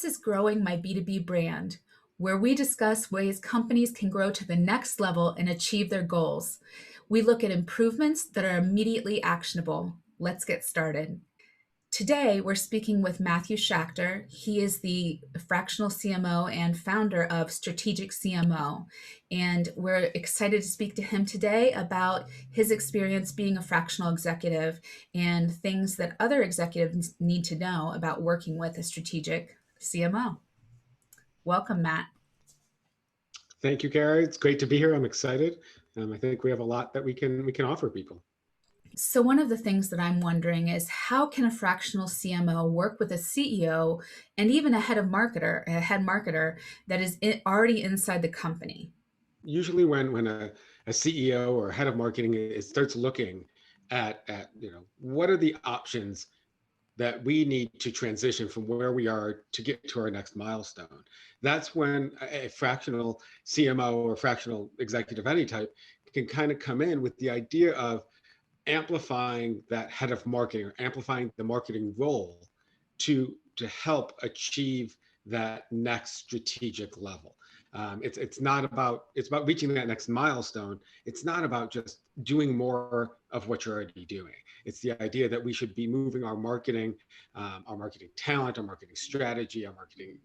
This is Growing My B2B Brand, where we discuss ways companies can grow to the next level and achieve their goals. We look at improvements that are immediately actionable. Let's get started. Today, we're speaking with Matthew Schachter. He is the fractional CMO and founder of Strategic CMO. And we're excited to speak to him today about his experience being a fractional executive and things that other executives need to know about working with a strategic CMO. Welcome, Matt. Thank you, Kara. It's great to be here. I'm excited. I think we have a lot that we can offer people. So one of the things that I'm wondering is how can a fractional CMO work with a CEO and even a head marketer that is already inside the company? Usually when a CEO or head of marketing starts looking at what are the options that we need to transition from where we are to get to our next milestone. That's when a fractional CMO or fractional executive of any type can kind of come in with the idea of amplifying that head of marketing or amplifying the marketing role to help achieve that next strategic level. It's about reaching that next milestone. It's not about just doing more of what you're already doing. It's the idea that we should be moving our marketing talent, our marketing strategy, our marketing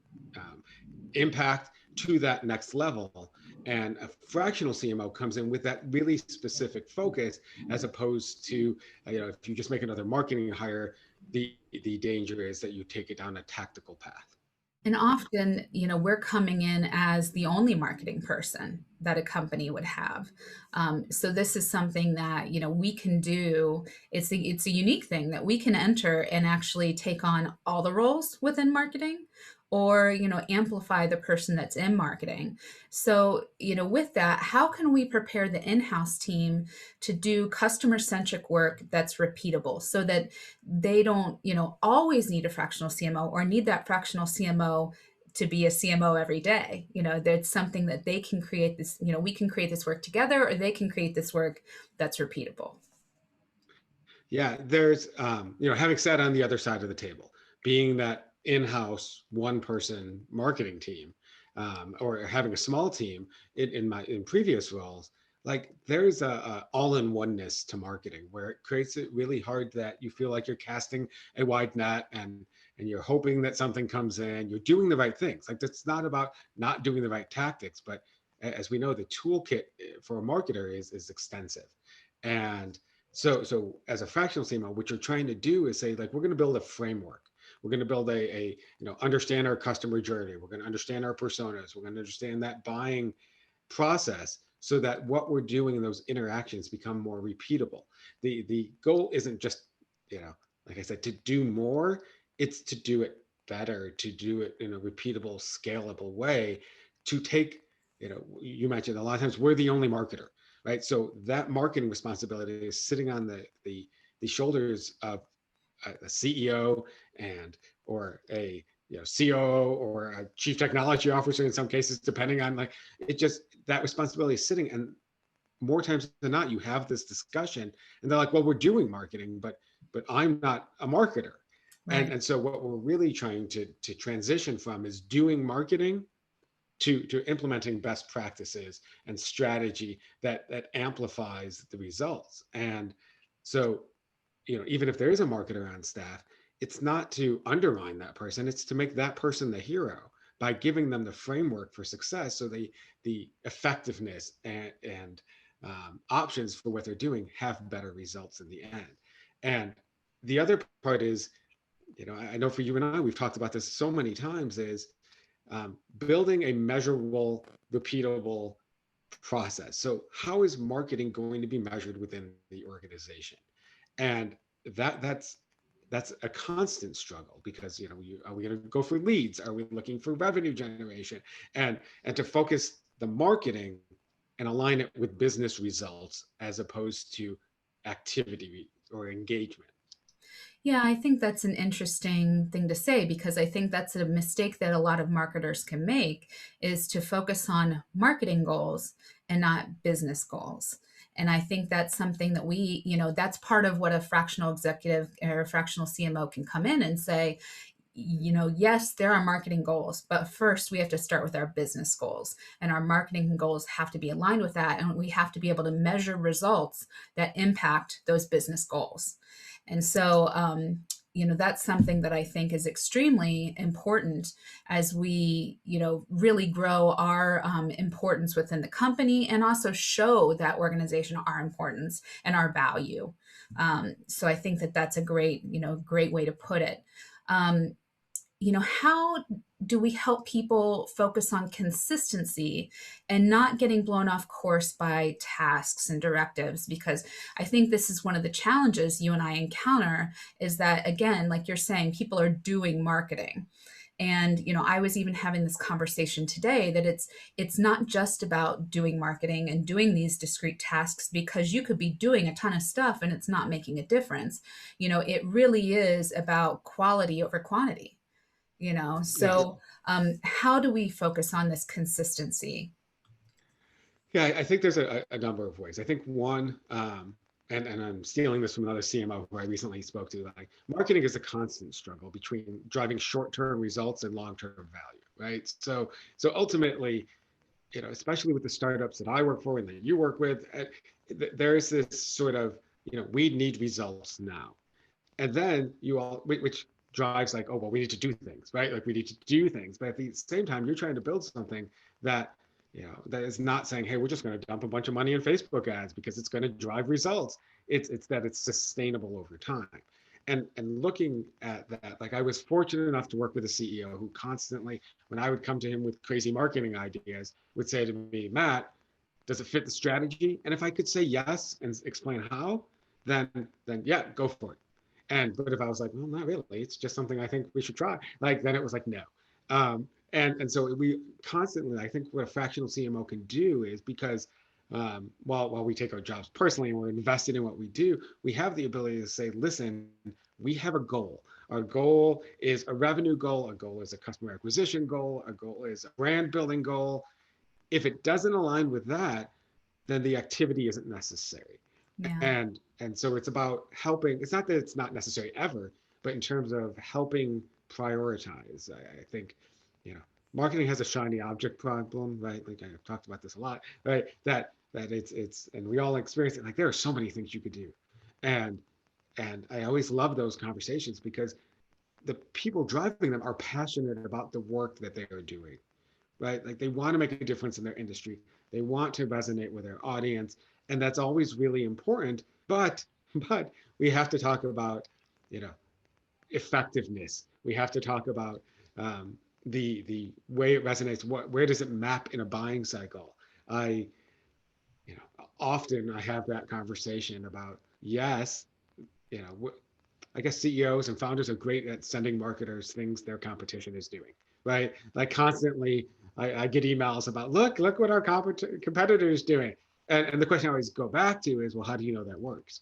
impact to that next level. And a fractional CMO comes in with that really specific focus, as opposed to, if you just make another marketing hire, the danger is that you take it down a tactical path. And often, we're coming in as the only marketing person that a company would have. So this is something that, we can do. It's a unique thing that we can enter and actually take on all the roles within marketing, or, amplify the person that's in marketing. So, with that, how can we prepare the in-house team to do customer-centric work that's repeatable so that they don't, always need a fractional CMO or need that fractional CMO to be a CMO every day? That's something that they can create this, we can create this work together, or they can create this work that's repeatable. Yeah, there's, having sat on the other side of the table, being that in-house one-person marketing team, or having a small team in previous roles, like there's a all-in-oneness to marketing where it creates it really hard that you feel like you're casting a wide net and you're hoping that something comes in. You're doing the right things. Like, that's not about not doing the right tactics, but as we know, the toolkit for a marketer is extensive. And so as a fractional CMO, what you're trying to do is say, like, we're going to build a framework. We're going to build understand our customer journey. We're going to understand our personas. We're going to understand that buying process so that what we're doing in those interactions become more repeatable. The goal isn't just, like I said, to do more. It's to do it better, to do it in a repeatable, scalable way, to take, you mentioned a lot of times we're the only marketer, right? So that marketing responsibility is sitting on the shoulders of a CEO or a COO or a chief technology officer in some cases, depending on that responsibility is sitting. And more times than not, you have this discussion and they're like, well, we're doing marketing, but I'm not a marketer. Right. And so what we're really trying to transition from is doing marketing to implementing best practices and strategy that amplifies the results. And so, even if there is a marketer on staff, it's not to undermine that person, it's to make that person the hero by giving them the framework for success, so the effectiveness and options for what they're doing have better results in the end. And the other part is, I know for you and I, we've talked about this so many times, is building a measurable, repeatable process. So how is marketing going to be measured within the organization? And that's a constant struggle, because are we going to go for leads? Are we looking for revenue generation? And to focus the marketing and align it with business results as opposed to activity or engagement. Yeah, I think that's an interesting thing to say, because I think that's a mistake that a lot of marketers can make, is to focus on marketing goals and not business goals. And I think that's something that that's part of what a fractional executive or a fractional CMO can come in and say, yes, there are marketing goals, but first we have to start with our business goals, and our marketing goals have to be aligned with that. And we have to be able to measure results that impact those business goals. And so, that's something that I think is extremely important as we, really grow our importance within the company and also show that organization our importance and our value. So I think that that's a great way to put it. Um, how do we help people focus on consistency and not getting blown off course by tasks and directives? Because I think this is one of the challenges you and I encounter is that, again, like you're saying, people are doing marketing. And I was even having this conversation today that it's not just about doing marketing and doing these discrete tasks, because you could be doing a ton of stuff and it's not making a difference. It really is about quality over quantity. Yes. So how do we focus on this consistency? Yeah, I think there's a number of ways. I think one, and I'm stealing this from another CMO who I recently spoke to, like marketing is a constant struggle between driving short-term results and long-term value, right? So ultimately, especially with the startups that I work for and that you work with, there's this sort of, we need results now. And then which drives like, oh, well, we need to do things, right? Like we need to do things. But at the same time, you're trying to build something that, that is not saying, hey, we're just going to dump a bunch of money in Facebook ads because it's going to drive results. It's that it's sustainable over time. And looking at that, like I was fortunate enough to work with a CEO who constantly, when I would come to him with crazy marketing ideas, would say to me, Matt, does it fit the strategy? And if I could say yes and explain how, then yeah, go for it. But if I was like, well, not really, it's just something I think we should try, like then it was like no. And so we constantly, I think what a fractional CMO can do is, because while we take our jobs personally and we're invested in what we do, we have the ability to say, listen, we have a goal. Our goal is a revenue goal. Our goal is a customer acquisition goal. Our goal is a brand building goal. If it doesn't align with that, then the activity isn't necessary. Yeah. And so it's about helping. It's not that it's not necessary ever, but in terms of helping prioritize, I think, marketing has a shiny object problem, right? Like I've talked about this a lot, right? That it's and we all experience it. Like there are so many things you could do, and and I always love those conversations because the people driving them are passionate about the work that they are doing, right? Like they want to make a difference in their industry. They want to resonate with their audience, and that's always really important. But we have to talk about, you know, effectiveness. We have to talk about the way it resonates. Where does it map in a buying cycle? I often I have that conversation about, yes, you know, I guess CEOs and founders are great at sending marketers things their competition is doing, right? Like constantly, I get emails about, look what our competitor is doing. And the question I always go back to is, well, how do you know that works?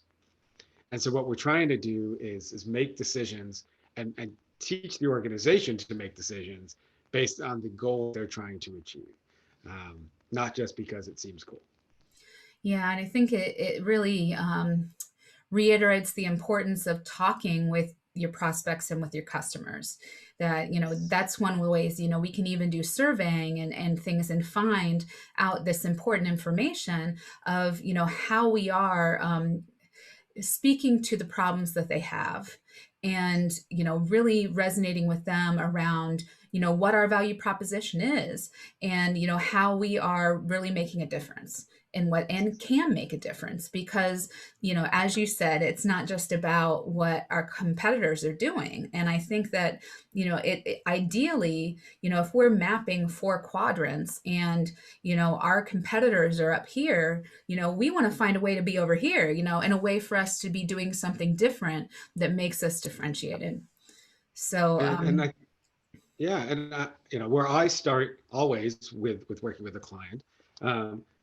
And so what we're trying to do is make decisions and teach the organization to make decisions based on the goal they're trying to achieve, not just because it seems cool. Yeah, and I think it really reiterates the importance of talking with your prospects and with your customers. That, that's one of the ways, we can even do surveying and things and find out this important information of, how we are speaking to the problems that they have, and really resonating with them around what our value proposition is, and how we are really making a difference and can make a difference. Because as you said, it's not just about what our competitors are doing. And I think that it ideally, if we're mapping 4 quadrants, and our competitors are up here, we want to find a way to be over here, and a way for us to be doing something different that makes us differentiated. So And I Yeah, and where I start always with working with a client,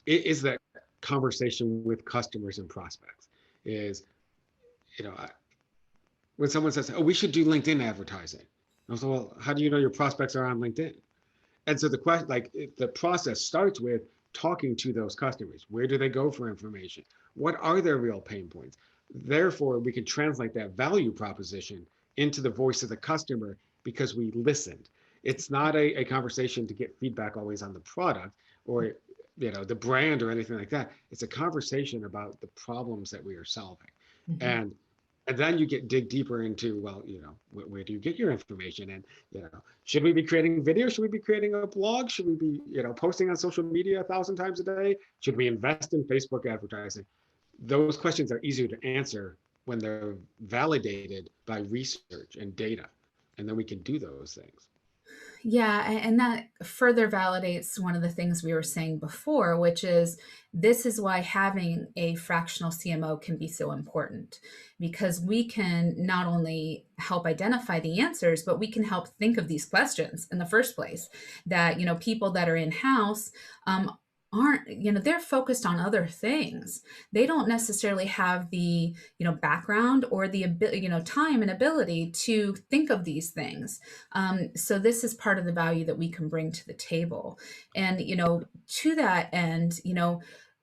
is that conversation with customers and prospects. Is you know I, when someone says, "Oh, we should do LinkedIn advertising," I was like, "Well, how do you know your prospects are on LinkedIn?" And so the question, the process starts with talking to those customers. Where do they go for information? What are their real pain points? Therefore, we can translate that value proposition into the voice of the customer because we listened. It's not a conversation to get feedback always on the product or the brand or anything like that. It's a conversation about the problems that we are solving. Mhm. And and then you dig deeper into, well, where do you get your information? And should we be creating video? Should we be creating a blog? Should we be posting on social media 1,000 times a day? Should we invest in Facebook advertising? Those questions are easier to answer when they're validated by research and data, and then we can do those things. Yeah, and that further validates one of the things we were saying before, which is this is why having a fractional CMO can be so important, because we can not only help identify the answers, but we can help think of these questions in the first place. That, people that are in house aren't, they're focused on other things. They don't necessarily have the, background or the ability, time and ability to think of these things. So this is part of the value that we can bring to the table. And, to that end,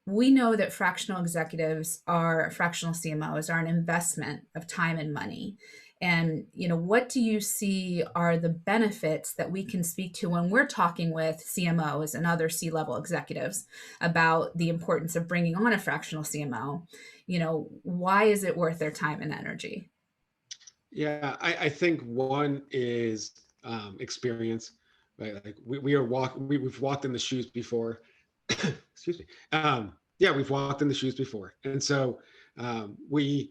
we know that fractional CMOs are an investment of time and money. And, what do you see are the benefits that we can speak to when we're talking with CMOs and other C-level executives about the importance of bringing on a fractional CMO? Why is it worth their time and energy? Yeah, I think one is experience, right? Like we've walked in the shoes before. Excuse me. Yeah, we've walked in the shoes before, and so we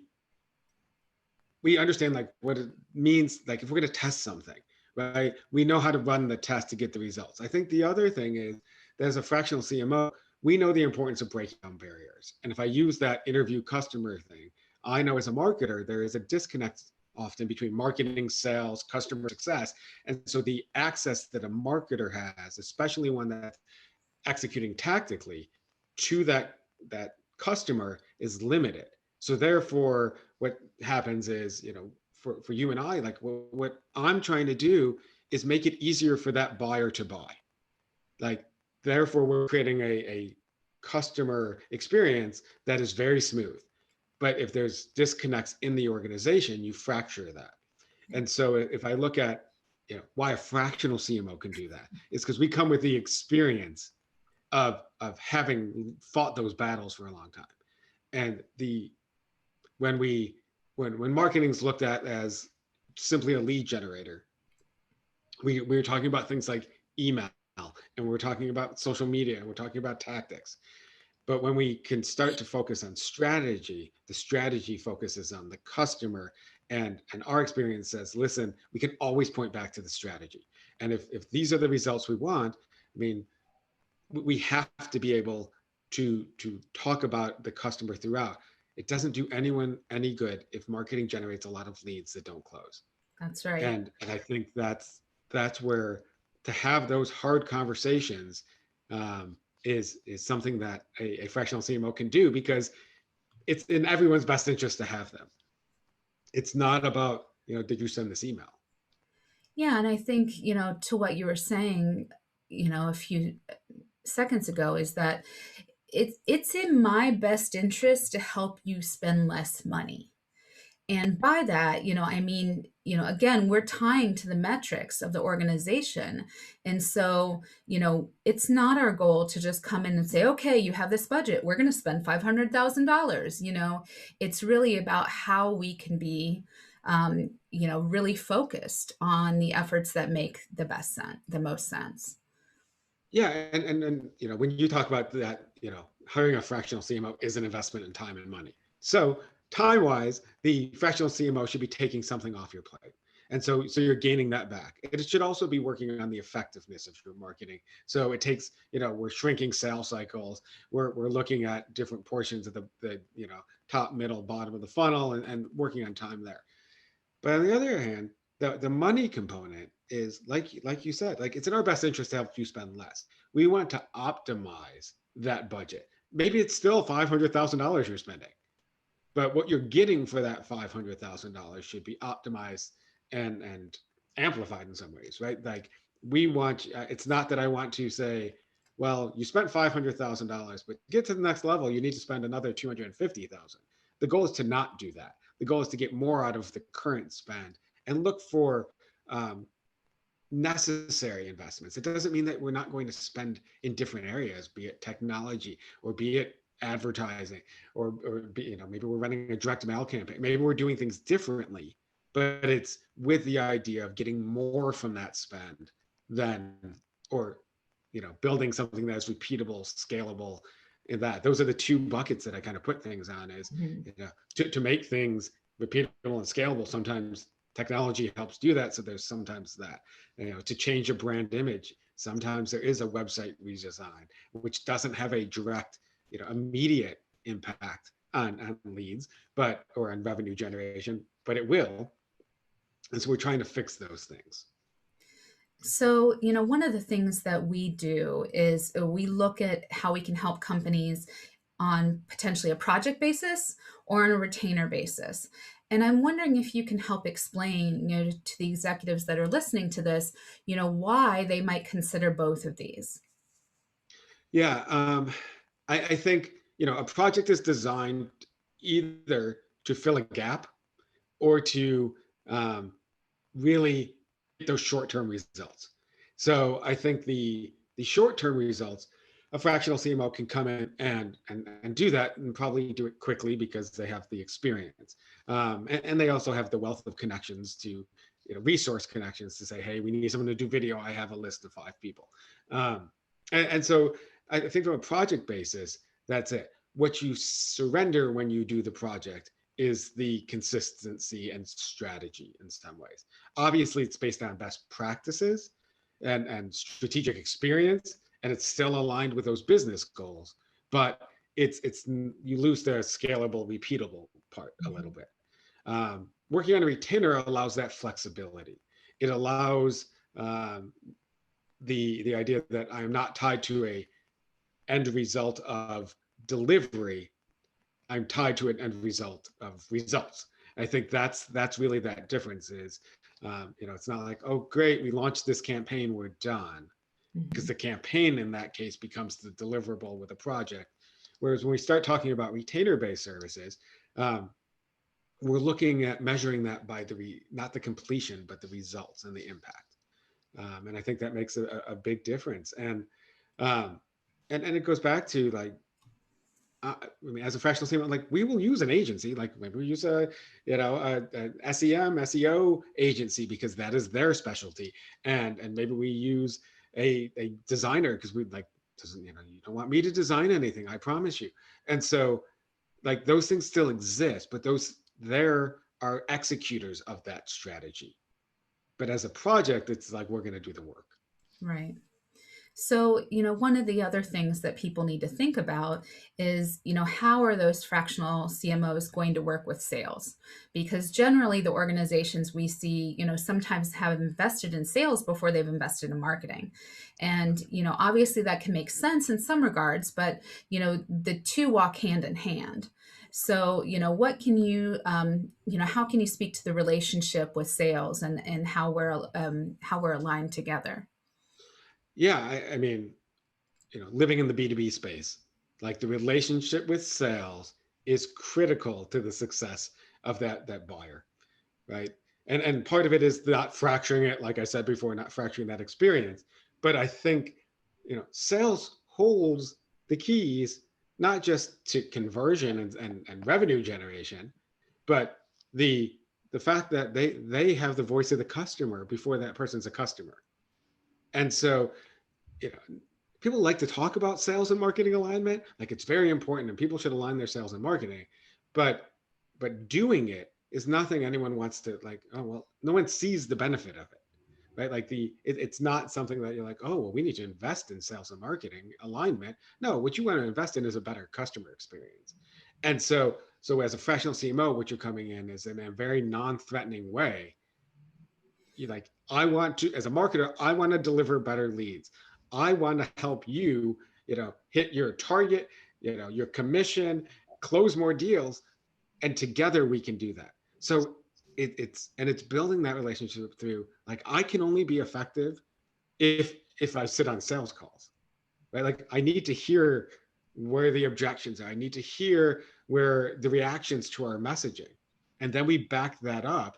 understand like what it means. Like if we're going to test something, right? We know how to run the test to get the results. I think the other thing is, there's a fractional CMO. We know the importance of breaking down barriers, and if I use that interview customer thing, I know as a marketer there is a disconnect often between marketing, sales, customer success. And so the access that a marketer has, especially one that's executing tactically to that customer, is limited. So therefore, what happens is, for you and I, like what I'm trying to do is make it easier for that buyer to buy. Like, therefore, we're creating a customer experience that is very smooth. But if there's disconnects in the organization, you fracture that. And so if I look at why a fractional CMO can do that, it's because we come with the experience of having fought those battles for a long time. And when we when marketing's looked at as simply a lead generator, we were talking about things like email, and we're talking about social media, and we're talking about tactics. But when we can start to focus on strategy, the strategy focuses on the customer, and our experience says, listen, we can always point back to the strategy. And if these are the results we want, I mean, we have to be able to talk about the customer throughout. It doesn't do anyone any good if marketing generates a lot of leads that don't close. That's right. And I think that's where, to have those hard conversations is something that a fractional CMO can do, because it's in everyone's best interest to have them. It's not about, did you send this email? Yeah, and I think, to what you were saying, a few seconds ago, is that it's in my best interest to help you spend less money. And by that, I mean, again, we're tying to the metrics of the organization. And so, it's not our goal to just come in and say, okay, you have this budget, we're going to spend $500,000. It's really about how we can be, really focused on the efforts that make the most sense. Yeah, and when you talk about that, hiring a fractional CMO is an investment in time and money. So time wise, the fractional CMO should be taking something off your plate. And so you're gaining that back. It should also be working on the effectiveness of your marketing. So it takes, we're shrinking sales cycles. We're looking at different portions of the top, middle, bottom of the funnel, and working on time there. But on the other hand, the money component is like you said, like it's in our best interest to help you spend less. We want to optimize that budget. Maybe it's still $500,000 you're spending, but what you're getting for that $500,000 should be optimized and amplified in some ways, right? Like we want. It's not that I want to say, well, you spent $500,000, but to get to the next level, you need to spend another 250,000. The goal is to not do that. The goal is to get more out of the current spend and look for necessary investments. It doesn't mean that we're not going to spend in different areas, be it technology or be it advertising, or be, maybe we're running a direct mail campaign. Maybe we're doing things differently, but it's with the idea of getting more from that spend than, or building something that's repeatable, scalable. In that, those are the two buckets that I kind of put things on. Is Mhm. to make things repeatable and scalable. Sometimes technology helps do that. So there's sometimes that, to change a brand image. Sometimes there is a website redesign, which doesn't have a direct, immediate impact on leads, or on revenue generation, but it will. And so we're trying to fix those things. So, one of the things that we do is we look at how we can help companies on potentially a project basis or on a retainer basis. And I'm wondering if you can help explain, to the executives that are listening to this, why they might consider both of these. Yeah, I think a project is designed either to fill a gap or to um, really get those short-term results. So I think the short-term results, a fractional CMO can come in and do that, and probably do it quickly because they have the experience, and they also have the wealth of connections to, resource connections to say, hey, we need someone to do video. I have a list of 5 people, and so I think from a project basis, that's it. What you surrender when you do the project is the consistency and strategy in some ways. Obviously, it's based on best practices and strategic experience, and it's still aligned with those business goals. But it's you lose the scalable, repeatable part a little Mhm. bit. Working on a retainer allows that flexibility. It allows the idea that I am not tied to a end result of delivery. I'm tied to an end result of results. I think that's really that difference is, it's not like, oh, great, we launched this campaign, we're done, because Mhm. the campaign in that case becomes the deliverable with a project. Whereas when we start talking about retainer-based services, um, we're looking at measuring that by not the completion, but the results and the impact. And I think that makes a big difference. Um, and it goes back to like, I mean, as a fractional CMO, like we will use an agency, like maybe we use a SEM, SEO agency because that is their specialty, and maybe we use a designer because we like doesn't you don't want me to design anything, I promise you. And so like those things still exist, but those there are executors of that strategy. But as a project, it's like we're going to do the work. Right. So, one of the other things that people need to think about is, how are those fractional CMOs going to work with sales? Because generally, the organizations we see, sometimes have invested in sales before they've invested in marketing. And, obviously that can make sense in some regards, but, the two walk hand in hand. So, what can how can you speak to the relationship with sales and how we're aligned together? Yeah, I mean, living in the B2B space, like the relationship with sales is critical to the success of that buyer, right? And part of it is not fracturing it, like I said before, not fracturing that experience. But I think, sales holds the keys, not just to conversion and revenue generation, but the the fact that they have the voice of the customer before that person's a customer. And so, you know, people like to talk about sales and marketing alignment, like it's very important and people should align their sales and marketing, but doing it is nothing anyone wants to, like, oh well, no one sees the benefit of it, right? Like it's not something that you're like, oh well, we need to invest in sales and marketing alignment. No, what you want to invest in is a better customer experience. And so as a fractional CMO, what you're coming in is in a very non-threatening way. You like, I want to, as a marketer, I want to deliver better leads. I want to help you, hit your target, your commission, close more deals, and together we can do that. So it's building that relationship through, like, I can only be effective if I sit on sales calls, right? Like I need to hear where the objections are. I need to hear where the reactions to our messaging, and then we back that up.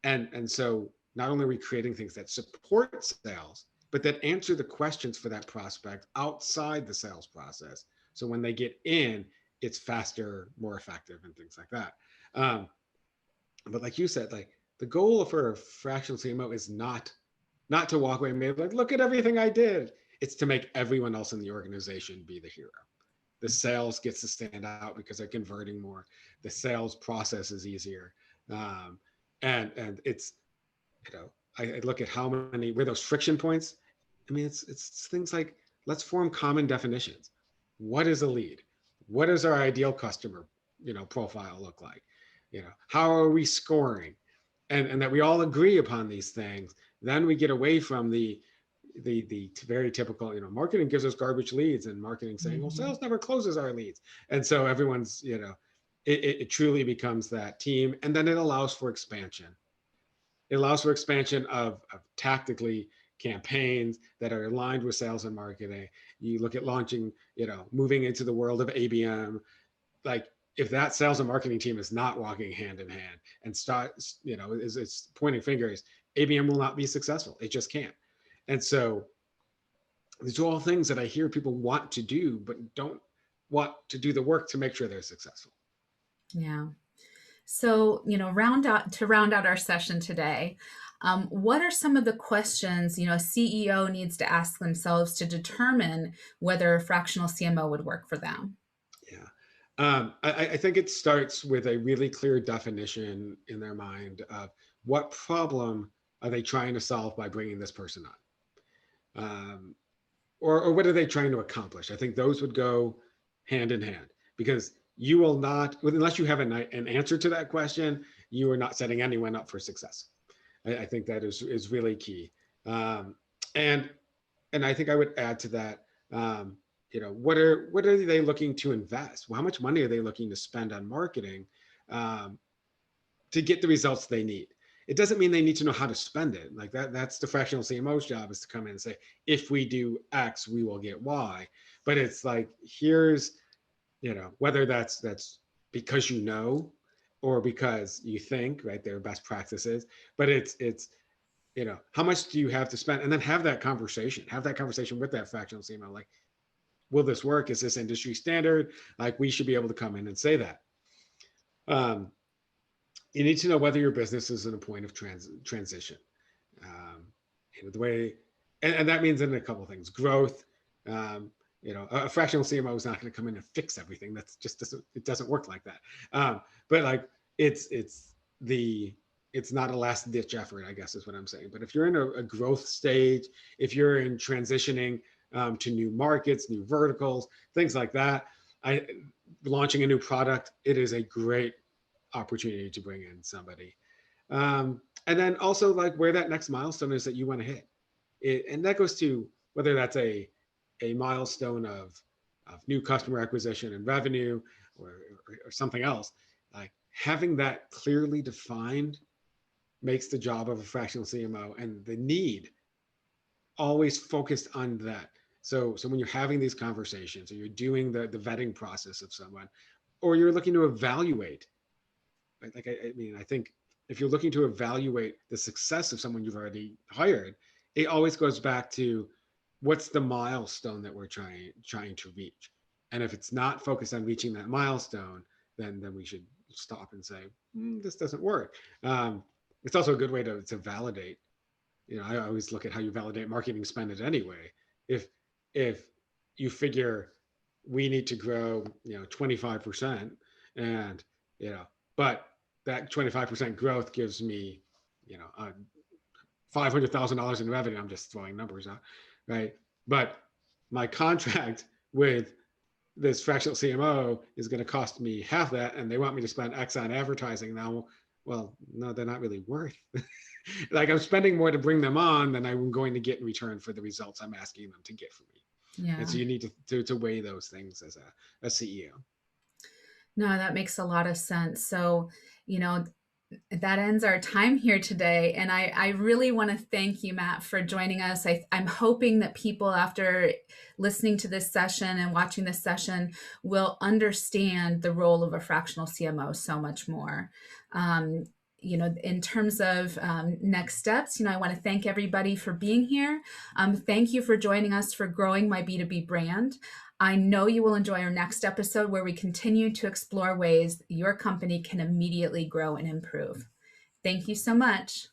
And so not only are we creating things that support sales, but that answer the questions for that prospect outside the sales process. So when they get in, it's faster, more effective, and things like that. Um, but like you said, like the goal for a fractional CMO is not to walk away and be like, look at everything I did. It's to make everyone else in the organization be the hero. The sales gets to stand out because they're converting more. The sales process is easier, um, and it's, I look at how many where those friction points. I mean, it's things like, let's form common definitions. What is a lead? What does our ideal customer, profile look like? How are we scoring? And that we all agree upon these things. Then we get away from the very typical, marketing gives us garbage leads, and marketing saying, well, Mm-hmm. sales never closes our leads. And so everyone's, it truly becomes that team. And then it allows for expansion. It allows for expansion of tactically campaigns that are aligned with sales and marketing. You look at launching, moving into the world of ABM. Like, if that sales and marketing team is not walking hand in hand and starts, is pointing fingers, ABM will not be successful. It just can't. And so these are all things that I hear people want to do, but don't want to do the work to make sure they're successful. Yeah. So, round out our session today, what are some of the questions, a CEO needs to ask themselves to determine whether a fractional CMO would work for them? Yeah. I think it starts with a really clear definition in their mind of what problem are they trying to solve by bringing this person on, or what are they trying to accomplish. I think those would go hand in hand, because you will not, unless you have an answer to that question, you are not setting anyone up for success. I think that is really key. Um, and and I think I would add to that. What are they looking to invest? Well, how much money are they looking to spend on marketing, um, to get the results they need? It doesn't mean they need to know how to spend it. Like that's the fractional CMO's job, is to come in and say, if we do X, we will get Y. But it's like, here's, whether that's because or because you think, right, their best practices, but it's how much do you have to spend, and then have that conversation with that fractional CMO. Like, will this work? Is this industry standard? Like, we should be able to come in and say that. um, you need to know whether your business is in a point of transition, um, the way, and that means in a couple of things: growth. um, a fractional CMO is not going to come in and fix everything. That's just doesn't work like that. But like, it's the it's not a last ditch effort, I guess is what I'm saying. But if you're in a growth stage, if you're in transitioning, to new markets, new verticals, things like that, I launching a new product, it is a great opportunity to bring in somebody. And then also, like, where that next milestone is that you want to hit. And that goes to whether that's a milestone of new customer acquisition and revenue, or something else. Like, having that clearly defined makes the job of a fractional CMO and the need always focused on that. So when you're having these conversations, or you're doing the vetting process of someone, or you're looking to evaluate, right? Like, I mean, I think if you're looking to evaluate the success of someone you've already hired, it always goes back to, what's the milestone that we're trying to reach. And if it's not focused on reaching that milestone, then we should stop and say, this doesn't work. It's also a good way to validate. I always look at how you validate marketing spend it anyway. If you figure we need to grow, 25%, and but that 25% growth gives me, $500,000 in revenue. I'm just throwing numbers out, right? But my contract with this fractional CMO is going to cost me half that, and they want me to spend X on advertising now. Well, no, they're not really worth. Like, I'm spending more to bring them on than I'm going to get in return for the results I'm asking them to get from me. And Yeah. so you need to weigh those things as a CEO. No, that makes a lot of sense. So, you know, that ends our time here today. And I really want to thank you, Matt, for joining us. I'm hoping that people, after listening to this session and watching this session, will understand the role of a fractional CMO so much more. Um, in terms of next steps, I want to thank everybody for being here. Thank you for joining us for Growing My B2B Brand. I know you will enjoy our next episode where we continue to explore ways your company can immediately grow and improve. Thank you so much.